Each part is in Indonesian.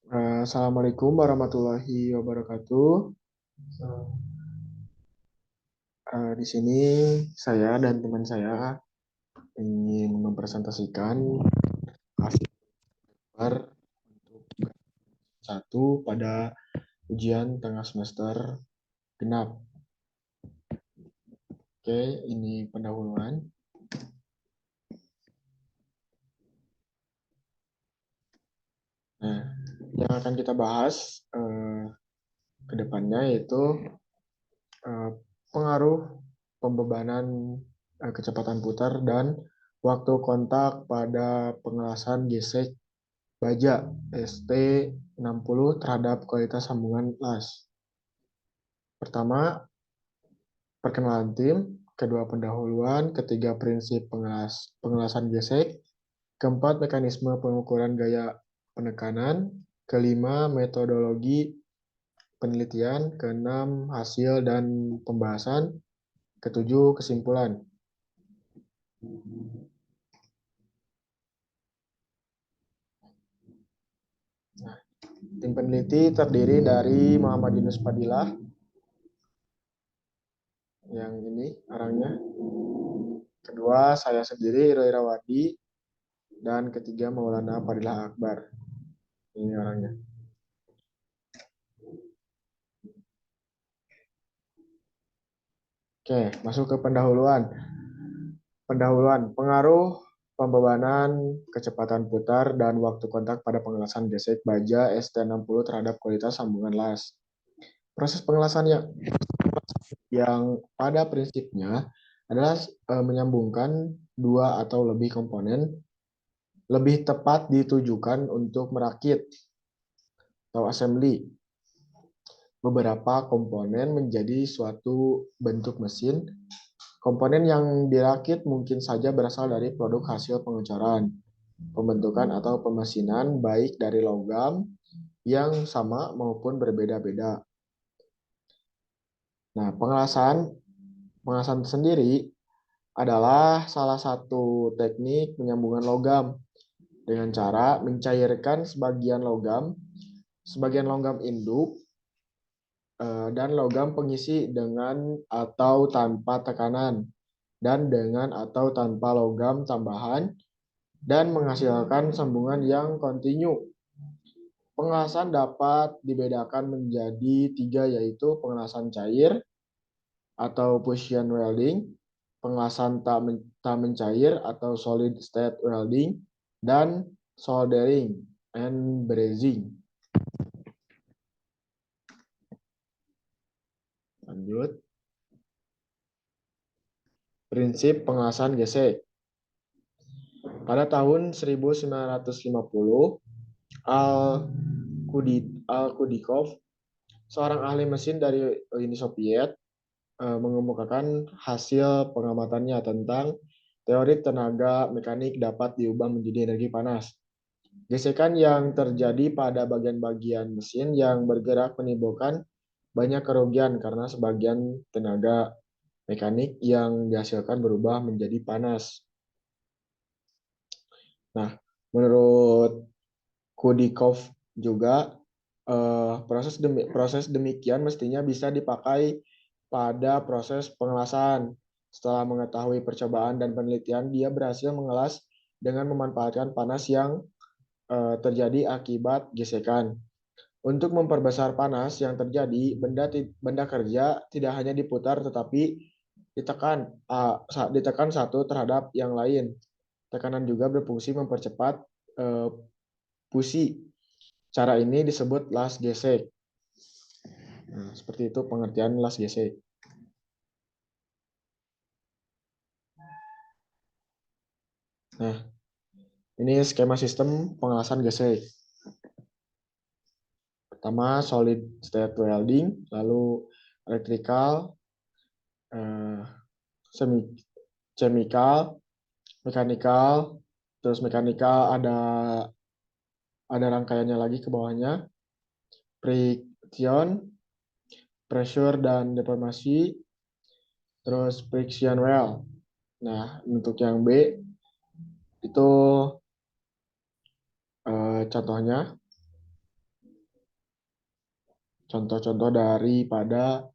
Assalamualaikum warahmatullahi wabarakatuh. Di sini saya dan teman saya ingin mempresentasikan hasil paper untuk satu pada ujian tengah semester genap. Oke, ini pendahuluan. Nah, yang akan kita bahas ke depannya yaitu eh, pengaruh pembebanan kecepatan putar dan waktu kontak pada pengelasan gesek baja ST60 terhadap kualitas sambungan las. Pertama, perkenalan tim, kedua pendahuluan, ketiga prinsip pengelasan gesek, keempat mekanisme pengukuran gaya penekanan, kelima metodologi penelitian, keenam hasil dan pembahasan, ketujuh kesimpulan. Nah, tim peneliti terdiri dari Muhammad Yunus Fadilah, yang ini orangnya. Kedua, saya sendiri, Roy Rawadi. Dan ketiga, Maulana Fadilah Akbar. Ini orangnya. Oke, masuk ke pendahuluan. Pendahuluan, pengaruh pembebanan kecepatan putar dan waktu kontak pada pengelasan gesek baja ST60 terhadap kualitas sambungan las. Proses pengelasan yang pada prinsipnya adalah menyambungkan dua atau lebih komponen, lebih tepat ditujukan untuk merakit atau assembly beberapa komponen menjadi suatu bentuk mesin. Komponen yang dirakit mungkin saja berasal dari produk hasil pengecoran, pembentukan atau pemesinan baik dari logam yang sama maupun berbeda-beda. Nah, pengelasan sendiri adalah salah satu teknik penyambungan logam dengan cara mencairkan sebagian logam induk dan logam pengisi dengan atau tanpa tekanan dan dengan atau tanpa logam tambahan dan menghasilkan sambungan yang kontinu. Pengelasan dapat dibedakan menjadi tiga, yaitu pengelasan cair atau fusion welding, pengelasan tak mencair atau solid state welding, dan soldering and brazing. Lanjut. Prinsip pengelasan gesek. Pada tahun 1950, Al-Kudikov, seorang ahli mesin dari Uni Soviet, mengemukakan hasil pengamatannya tentang teori tenaga mekanik dapat diubah menjadi energi panas. Gesekan yang terjadi pada bagian-bagian mesin yang bergerak menimbulkan banyak kerugian karena sebagian tenaga mekanik yang dihasilkan berubah menjadi panas. Nah, menurut Kudikov juga proses demikian mestinya bisa dipakai pada proses pengelasan. Setelah mengetahui percobaan dan penelitian, dia berhasil mengelas dengan memanfaatkan panas yang terjadi akibat gesekan. Untuk memperbesar panas yang terjadi, benda kerja tidak hanya diputar tetapi ditekan satu terhadap yang lain. Tekanan juga berfungsi mempercepat fusi. Cara ini disebut las gesek. Nah, seperti itu pengertian las gesek. Nah, ini skema sistem pengelasan gesek. Pertama, solid state welding, lalu electrical, eh, semi chemical, mechanical, terus mechanical ada rangkaiannya lagi ke bawahnya, friction, pressure dan deformasi, terus friction well. Nah, untuk yang B itu contohnya Contoh-contoh daripada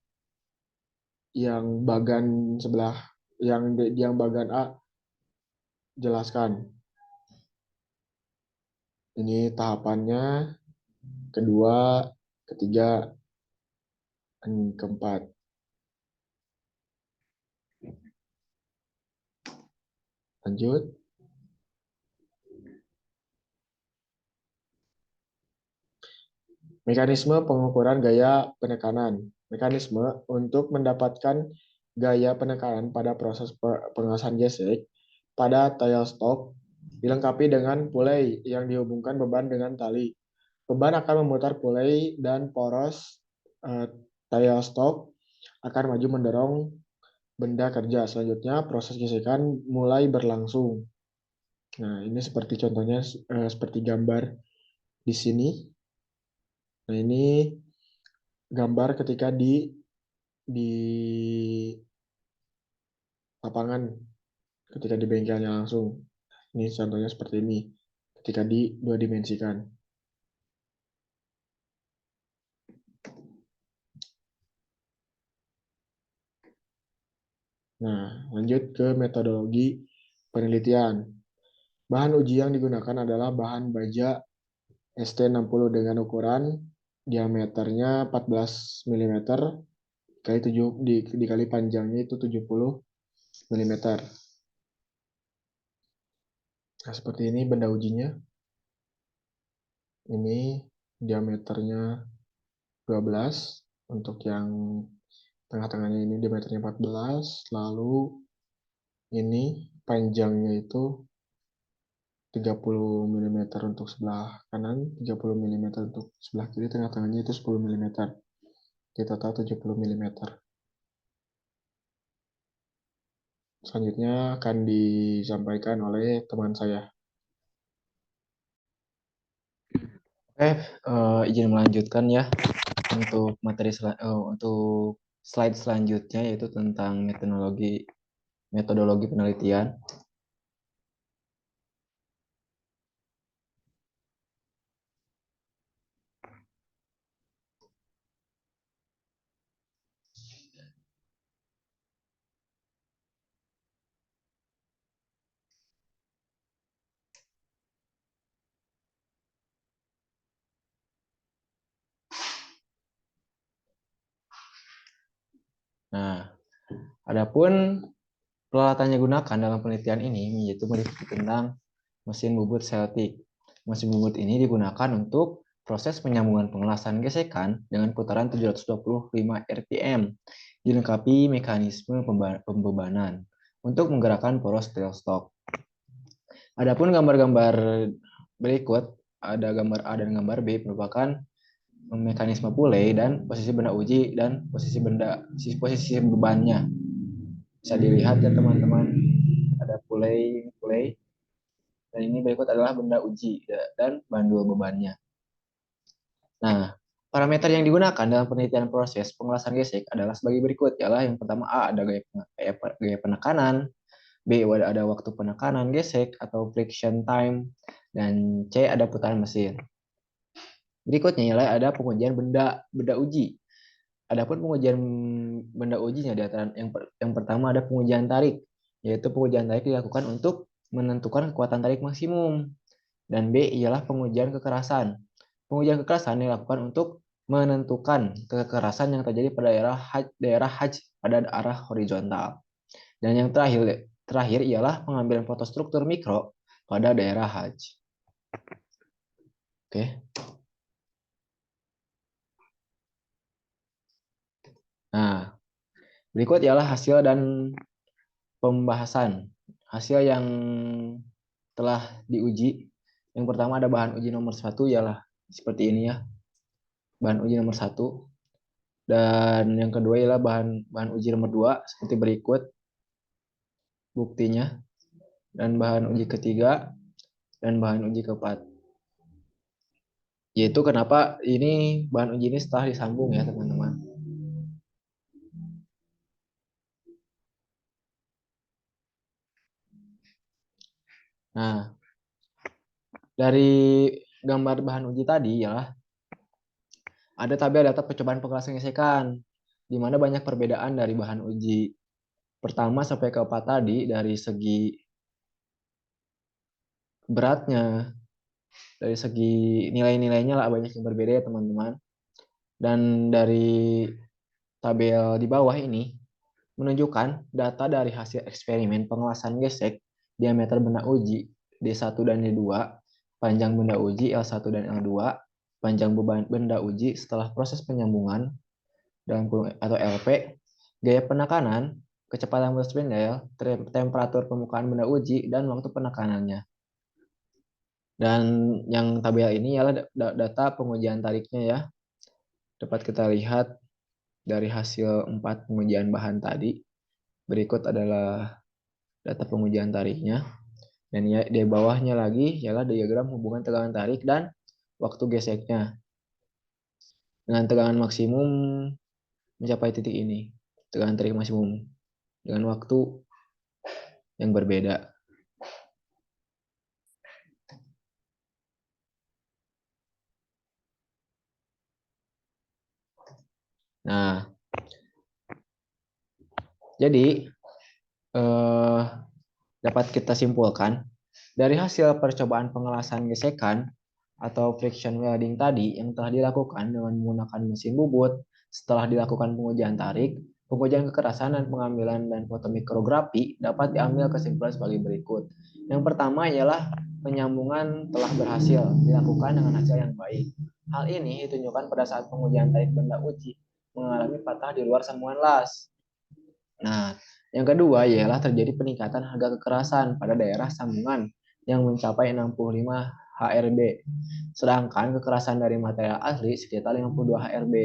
yang bagan sebelah, yang bagan A jelaskan. Ini tahapannya, kedua, ketiga, keempat. Lanjut. Mekanisme pengukuran gaya penekanan. Mekanisme untuk mendapatkan gaya penekanan pada proses pengasahan gesek pada tail stok dilengkapi dengan pulei yang dihubungkan beban dengan tali. Beban akan memutar pulei dan poros tail stok akan maju mendorong benda kerja. Selanjutnya proses gesekan mulai berlangsung. Nah, ini seperti contohnya seperti gambar di sini. Nah, ini gambar ketika di lapangan, ketika di bengkelnya langsung. Ini contohnya seperti ini ketika di dua dimensikan. Nah, lanjut ke metodologi penelitian. Bahan uji yang digunakan adalah bahan baja ST60 dengan ukuran diameternya 14 mm kali 7 dikali panjangnya itu 70 mm. Nah, seperti ini benda ujinya. Ini diameternya 12, untuk yang tengah-tengahnya ini diameternya 14, lalu ini panjangnya itu 30 mm untuk sebelah kanan, 30 mm untuk sebelah kiri, tengah-tengahnya itu 10 mm. Di total 70 mm. Selanjutnya akan disampaikan oleh teman saya. Oke, izin melanjutkan ya untuk untuk slide selanjutnya yaitu tentang metodologi penelitian. Nah, adapun peralatan yang digunakan dalam penelitian ini yaitu meliputi tentang mesin bubut Celtic. Mesin bubut ini digunakan untuk proses penyambungan pengelasan gesekan dengan putaran 725 rpm, dilengkapi mekanisme pembebanan untuk menggerakkan poros tailstock. Adapun gambar-gambar berikut, ada gambar A dan gambar B merupakan mekanisme pulei dan posisi benda uji dan posisi bebannya. Bisa dilihat ya teman-teman, ada pulei dan ini berikut adalah benda uji dan bandul bebannya. Nah, parameter yang digunakan dalam penelitian proses pengelasan gesek adalah sebagai berikut, ialah yang pertama A ada gaya penekanan, B ada waktu penekanan gesek atau friction time, dan C ada putaran mesin. Berikutnya ialah ada pengujian benda uji. Adapun pengujian benda ujinya di antara yang pertama ada pengujian tarik, yaitu pengujian tarik dilakukan untuk menentukan kekuatan tarik maksimum. Dan B ialah pengujian kekerasan. Pengujian kekerasan dilakukan untuk menentukan kekerasan yang terjadi pada daerah haj pada arah horizontal. Dan yang terakhir ialah pengambilan foto struktur mikro pada daerah haj. Oke. Nah, berikut ialah hasil dan pembahasan. Hasil yang telah diuji. Yang pertama ada bahan uji nomor 1 ialah seperti ini ya. Bahan uji nomor 1. Dan yang kedua ialah bahan uji nomor 2 seperti berikut buktinya. Dan bahan uji ketiga dan bahan uji keempat. Yaitu kenapa ini bahan uji ini setelah disambung ya teman-teman. Nah, dari gambar bahan uji tadi ya ada tabel data percobaan pengelasan gesekan, di mana banyak perbedaan dari bahan uji. Pertama sampai keempat tadi, dari segi beratnya, dari segi nilai-nilainya lah banyak yang berbeda ya teman-teman. Dan dari tabel di bawah ini menunjukkan data dari hasil eksperimen pengelasan gesek diameter benda uji D1 dan D2, panjang benda uji L1 dan L2, panjang beban benda uji setelah proses penyambungan dalam kurung atau LP, gaya penekanan, kecepatan berspindel, temperatur permukaan benda uji, dan waktu penekanannya. Dan yang tabel ini ialah data pengujian tariknya ya. Dapat kita lihat dari hasil 4 pengujian bahan tadi. Berikut adalah data pengujian tariknya. Dan ya, di bawahnya lagi ialah diagram hubungan tegangan tarik dan waktu geseknya. Dengan tegangan maksimum mencapai titik ini. Tegangan tarik maksimum dengan waktu yang berbeda. Nah, jadi dapat kita simpulkan dari hasil percobaan pengelasan gesekan atau friction welding tadi yang telah dilakukan dengan menggunakan mesin bubut setelah dilakukan pengujian tarik, pengujian kekerasan dan pengambilan dan fotomikrografi dapat diambil kesimpulan sebagai berikut. Yang pertama ialah penyambungan telah berhasil dilakukan dengan hasil yang baik. Hal ini ditunjukkan pada saat pengujian tarik benda uji mengalami patah di luar sambungan las. Nah, yang kedua ialah terjadi peningkatan harga kekerasan pada daerah sambungan yang mencapai 65 HRB, sedangkan kekerasan dari material asli sekitar 52 HRB.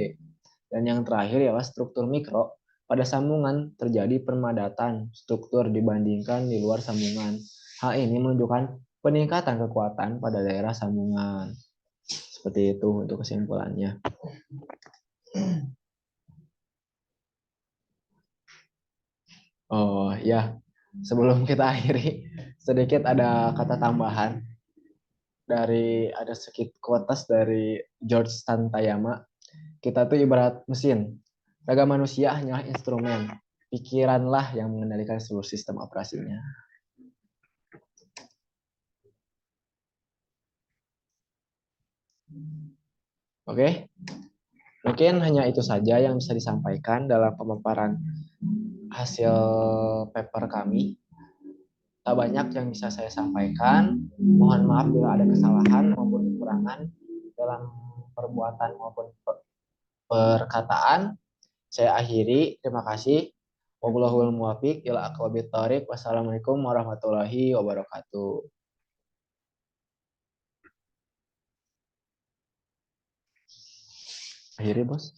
Dan yang terakhir ialah struktur mikro. Pada sambungan terjadi permadatan struktur dibandingkan di luar sambungan. Hal ini menunjukkan peningkatan kekuatan pada daerah sambungan. Seperti itu untuk kesimpulannya. Oh ya, sebelum kita akhiri, sedikit ada kata tambahan dari ada sedikit quotes dari George Santayama. Kita tuh ibarat mesin. Raga manusia hanyalah instrumen. Pikiranlah yang mengendalikan seluruh sistem operasinya. Oke, mungkin hanya itu saja yang bisa disampaikan dalam pemaparan hasil paper kami. Tak banyak yang bisa saya sampaikan. Mohon maaf bila ada kesalahan maupun kekurangan dalam perbuatan maupun perkataan. Saya akhiri. Terima kasih. Wallahul muwaffiq ila aqwamit thoriq. Wassalamualaikum warahmatullahi wabarakatuh. Akhiri, Bos.